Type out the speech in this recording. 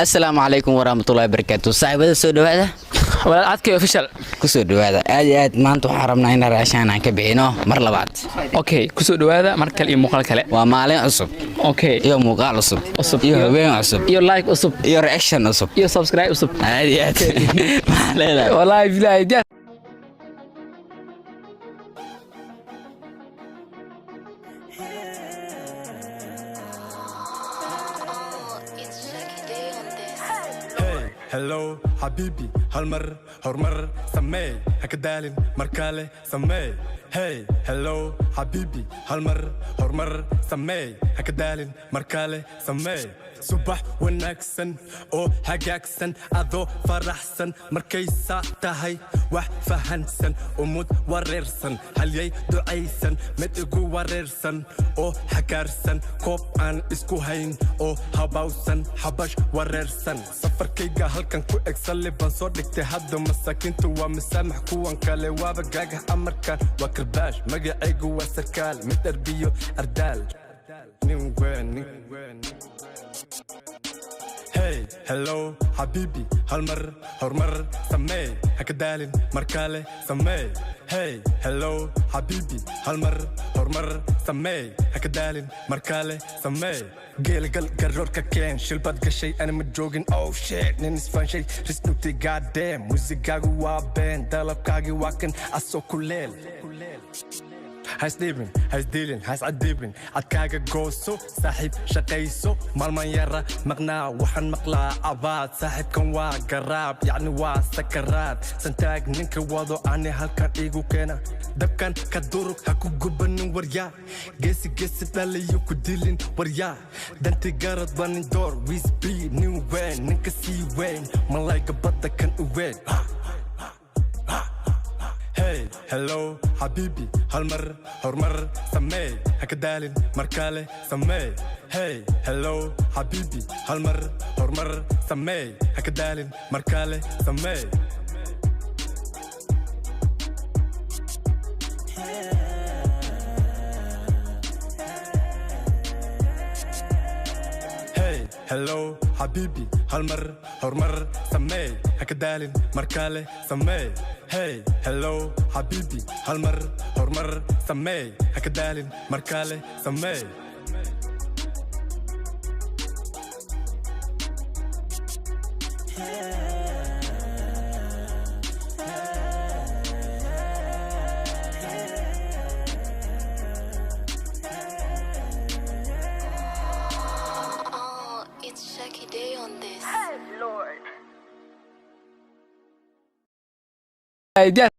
السلام عليكم ورحمة الله وبركاته صاحب هذا السوداء هذا ولا عادك اوفيشال كسر هذا عاد ما أنتم حرمنا هنا عشان عن كبينه مرة بعد اوكي kusoo dhawaada mar kale iyo muuqaal kale ومالين عصب okay iyo muuqaal cusub cusub iyo habeen cusub iyo like cusub iyo reaction cusub iyo subscribe cusub عادي ما علينا wallahi billahi هلو حبيبي هالمر هرمر سمي هكدالين مركالي سمي هاي هلو حبيبي هالمر هرمر سمي هكدالين مركالي سمي صبح ونكسن او هاجاكسن اذو فرحسن مركيسا تهي وح فهنسن ومود وريرسن هل دعيسن متقو وريرسن او حكارسن كوب ان اسكو هين او هباوسن حبش وريرسن سفر كيغا halkan ku exali ban soo dhigtay hadda masaakiintu waa misaamax kuwan kale waaba gaagax amarkan waa karbaash magacaygu waa sarkaal mid darbiyo ardaal nin weyn hey hello habibi halmar hormar samee hakadaalin markale samee hey hello habibi halmar hormar samee hakadaalin markale samee Gale gal garorka ken shilbad gashay ana ma joogin oh shit nin isfanshay risnuti goddamn musigagu waa been dalabkaagi waa kan aso kuleel Has dealing, has adibin adkaaga gooso saaxiib shaqayso maalman yara maqnaa waxaan maqlaa abaad saaxiibkan waa garaab yacni waa sakaraad santaag ninka wado ani halkan igu keena dabkan ka durug ha ku gubanin waryaa geesi dhaliyo ku dilin waryaa danti garad banin door wisbi nin weyn ninka sii weyn malayga badda kan u weyn Hey, hello, habibi, halmar, hormar, samee, hakadaalin, markale, samee. Hey, hello, habibi, halmar, hormar, samee, hakadaalin, markale, samee. Hey, hello, habibi, halmar, hormar, samee, hakadaalin, markale, samee. Hey, hello, habibi, halmar, hormar, samee, hakadaalin, markale, samee. It's Shaki Day on this. Hey, Lord.